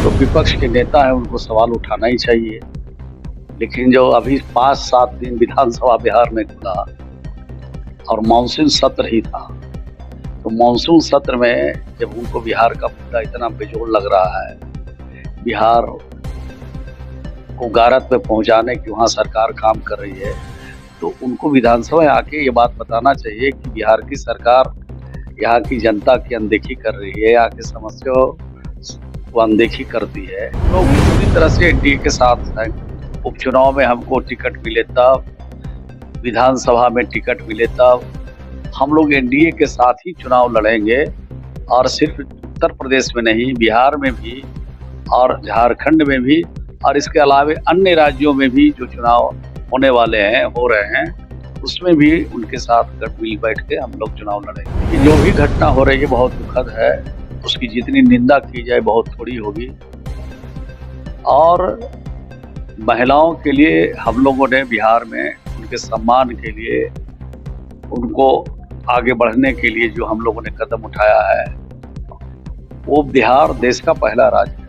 तो विपक्ष के नेता हैं, उनको सवाल उठाना ही चाहिए। लेकिन जो अभी 5-7 दिन विधानसभा बिहार में खुला और मानसून सत्र ही था, तो मानसून सत्र में जब उनको बिहार का मुद्दा इतना बेजोड़ लग रहा है, बिहार को गारत पे पहुंचाने की वहाँ सरकार काम कर रही है, तो उनको विधानसभा में आके ये बात बताना चाहिए कि बिहार की सरकार यहाँ की जनता की अनदेखी कर रही है, यहाँ की समस्याओं को अनदेखी करती है। लोग पूरी तरह से एनडीए के साथ हैं। उपचुनाव में हमको टिकट मिले तब, विधानसभा में टिकट मिले तब हम लोग एनडीए के साथ ही चुनाव लड़ेंगे। और सिर्फ उत्तर प्रदेश में नहीं, बिहार में भी और झारखंड में भी, और इसके अलावा अन्य राज्यों में भी जो चुनाव होने वाले हैं, हो रहे हैं, उसमें भी उनके साथ मिल बैठ के हम लोग चुनाव लड़ेंगे। जो भी घटना हो रही है बहुत दुखद है, उसकी जितनी निंदा की जाए बहुत थोड़ी होगी। और महिलाओं के लिए हम लोगों ने बिहार में उनके सम्मान के लिए, उनको आगे बढ़ने के लिए जो हम लोगों ने कदम उठाया है, वो बिहार देश का पहला राज्य है।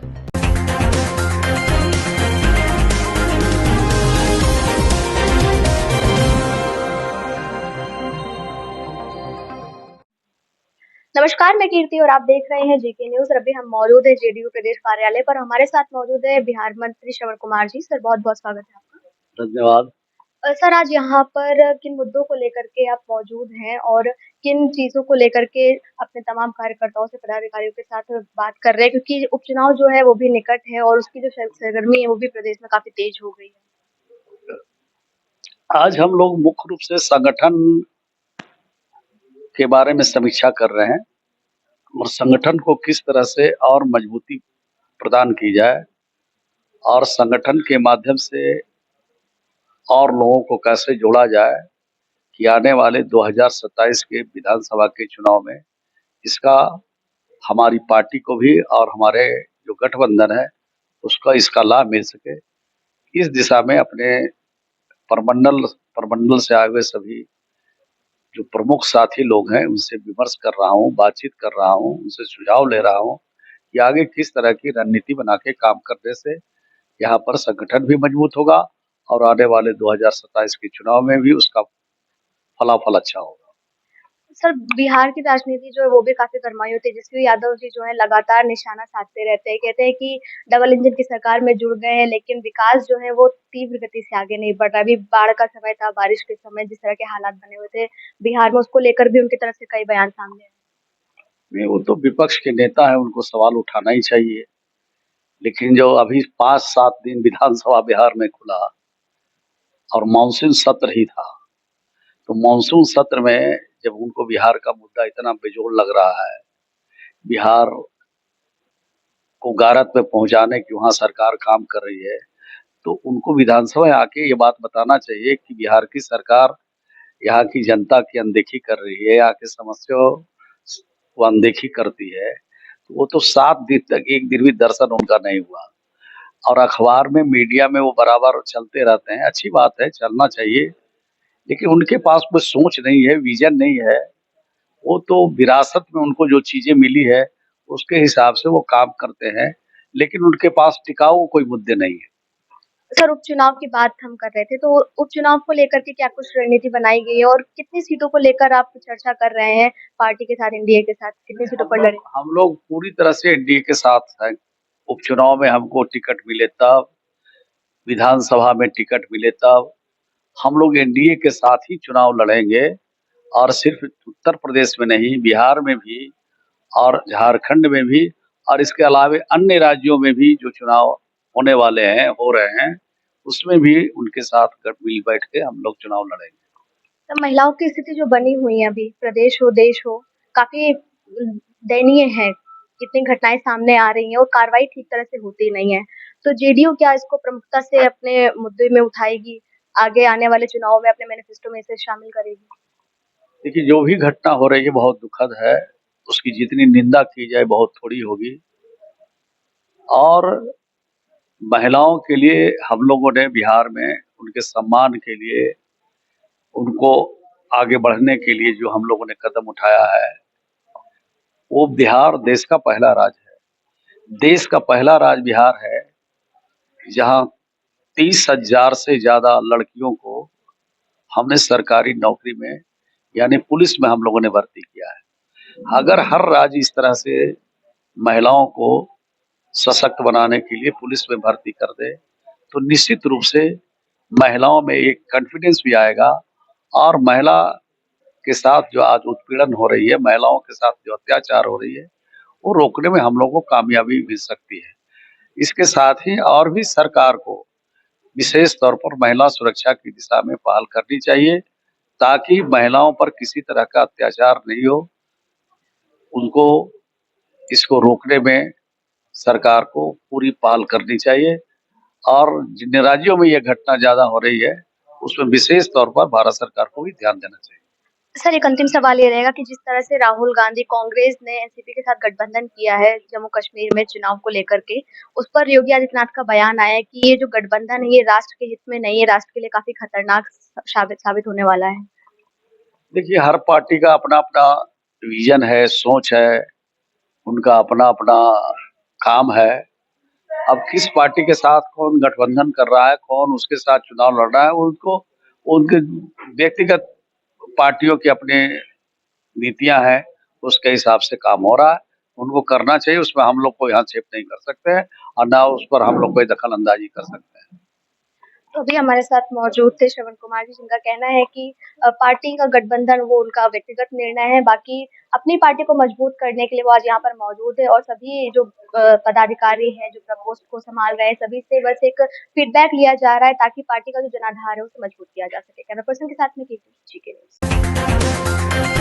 नमस्कार, मैं कीर्ति और आप देख रहे हैं जीके न्यूज। अभी हम मौजूद है जेडीयू प्रदेश कार्यालय पर। हमारे साथ मौजूद है बिहार मंत्री श्रवण कुमार जी। सर, बहुत बहुत स्वागत है आपका। धन्यवाद। सर, आज यहाँ पर किन मुद्दों को लेकर के आप मौजूद हैं और किन चीजों को लेकर के अपने तमाम कार्यकर्ताओं से, पदाधिकारियों के साथ बात कर रहे हैं, क्योंकि उपचुनाव जो है वो भी निकट है और उसकी जो सरगर्मी है वो भी प्रदेश में काफी तेज हो गई है। आज हम लोग मुख्य रूप से संगठन के बारे में समीक्षा कर रहे हैं और संगठन को किस तरह से और मजबूती प्रदान की जाए और संगठन के माध्यम से और लोगों को कैसे जोड़ा जाए कि आने वाले 2027 के विधानसभा के चुनाव में इसका हमारी पार्टी को भी और हमारे जो गठबंधन है उसका इसका लाभ मिल सके। इस दिशा में अपने प्रमंडल से आए हुए सभी जो प्रमुख साथी लोग हैं उनसे विमर्श कर रहा हूँ, बातचीत कर रहा हूँ, उनसे सुझाव ले रहा हूँ कि आगे किस तरह की रणनीति बना के काम करने से यहाँ पर संगठन भी मजबूत होगा और आने वाले 2027 के चुनाव में भी उसका फलाफल अच्छा होगा। सर, बिहार की राजनीति जो है वो भी काफी गरमाई होती है। तेजस्वी यादव जी जो है लगातार निशाना साधते रहते हैं। कहते हैं कि डबल इंजन की सरकार में जुड़ गए हैं, लेकिन विकास जो है वो तीव्र गति से आगे नहीं बढ़ रहा। अभी बाढ़ का समय था, बारिश के समय जिस तरह के हालात बने हुए थे बिहार में, उसको लेकर भी उनकी तरफ से कई बयान सामने आए। वो तो विपक्ष के नेता है, उनको सवाल उठाना ही चाहिए। लेकिन जो अभी 5-7 दिन विधानसभा बिहार में खुला और मानसून सत्र ही था, तो मानसून सत्र में जब उनको बिहार का मुद्दा इतना बेजोड़ लग रहा है, बिहार को गारत पे पहुंचाने की वहाँ सरकार काम कर रही है, तो उनको विधानसभा में आके ये बात बताना चाहिए कि बिहार की सरकार यहाँ की जनता की अनदेखी कर रही है, यहाँ की समस्याओं को अनदेखी करती है। तो वो तो 7 दिन तक एक दिन भी दर्शन उनका नहीं हुआ और अखबार में, मीडिया में वो बराबर चलते रहते हैं। अच्छी बात है, चलना चाहिए, लेकिन उनके पास कोई सोच नहीं है, विजन नहीं है। वो तो विरासत में उनको जो चीजें मिली है उसके हिसाब से वो काम करते हैं, लेकिन उनके पास टिकाऊ कोई मुद्दे नहीं है। सर, उपचुनाव की बात हम कर रहे थे, तो उपचुनाव को लेकर के क्या कुछ रणनीति बनाई गई है और कितनी सीटों को लेकर आप चर्चा कर रहे हैं पार्टी के साथ, एनडीए के साथ, कितनी सीटों पर लड़े? हम लोग पूरी तरह से एनडीए के साथ हैं। उपचुनाव में हमको टिकट मिले तब, विधानसभा में टिकट मिले तब हम लोग एनडीए के साथ ही चुनाव लड़ेंगे। और सिर्फ उत्तर प्रदेश में नहीं, बिहार में भी और झारखंड में भी, और इसके अलावा अन्य राज्यों में भी जो चुनाव होने वाले हैं, हो रहे हैं, उसमें भी उनके साथ मिल बैठ के हम लोग चुनाव लड़ेंगे। तो महिलाओं की स्थिति जो बनी हुई है अभी, प्रदेश हो देश हो, काफी दयनीय है। कितनी घटनाएं सामने आ रही हैं और कार्रवाई ठीक तरह से होती नहीं है। तो जेडीयू क्या इसको प्रमुखता से अपने मुद्दे में उठाएगी, आगे आने वाले चुनाव में अपने मैनिफेस्टो में इसे शामिल करेगी? देखिए, जो भी घटना हो रही है बहुत दुखद है, उसकी जितनी निंदा की जाए बहुत थोड़ी होगी। और महिलाओं के लिए हम लोगों ने बिहार में उनके सम्मान के लिए, उनको आगे बढ़ने के लिए जो हम लोगों ने कदम उठाया है, वो बिहार देश का पहला राज्य है। देश का पहला राज्य बिहार है जहां 30,000 से ज्यादा लड़कियों को हमने सरकारी नौकरी में यानी पुलिस में हम लोगों ने भर्ती किया है। अगर हर राज्य इस तरह से महिलाओं को सशक्त बनाने के लिए पुलिस में भर्ती कर दे तो निश्चित रूप से महिलाओं में एक कॉन्फिडेंस भी आएगा और महिला के साथ जो आज उत्पीड़न हो रही है, महिलाओं के साथ जो अत्याचार हो रही है, वो रोकने में हम लोगों को कामयाबी मिल सकती है। इसके साथ ही और भी सरकार को विशेष तौर पर महिला सुरक्षा की दिशा में पहल करनी चाहिए ताकि महिलाओं पर किसी तरह का अत्याचार नहीं हो। उनको इसको रोकने में सरकार को पूरी पहल करनी चाहिए और जिन राज्यों में यह घटना ज्यादा हो रही है उसमें विशेष तौर पर भारत सरकार को भी ध्यान देना चाहिए। सर एक अंतिम सवाल ये रहेगा कि जिस तरह से राहुल गांधी कांग्रेस ने एनसीपी के साथ गठबंधन किया है जम्मू कश्मीर में चुनाव को लेकर के, उस पर योगी आदित्यनाथ का बयान आया है कि ये जो गठबंधन है ये राष्ट्र के हित में नहीं है, राष्ट्र के लिए काफी खतरनाक साबित होने वाला है। देखिए, हर पार्टी का अपना अपना विजन है, सोच है, उनका अपना अपना काम है। अब किस पार्टी के साथ कौन गठबंधन कर रहा है, कौन उसके साथ चुनाव लड़ रहा है, उनको उनके व्यक्तिगत पार्टियों की अपनी नीतियां हैं, उसके हिसाब से काम हो रहा है। उनको करना चाहिए, उसमें हम लोग कोई हस्तक्षेप नहीं कर सकते हैं और ना उस पर हम लोग कोई दखल अंदाजी कर सकते हैं। तो अभी हमारे साथ मौजूद थे श्रवण कुमार जी, जिनका कहना है कि पार्टी का गठबंधन वो उनका व्यक्तिगत निर्णय है, बाकी अपनी पार्टी को मजबूत करने के लिए वो आज यहाँ पर मौजूद है और सभी जो पदाधिकारी हैं जो प्रकोष्ठ को संभाल रहे हैं सभी से बस एक फीडबैक लिया जा रहा है ताकि पार्टी का जो जनाधार है उसे मजबूत किया जा सके। कैमरा पर्सन के साथ में कीर्ति, जी के न्यूज़।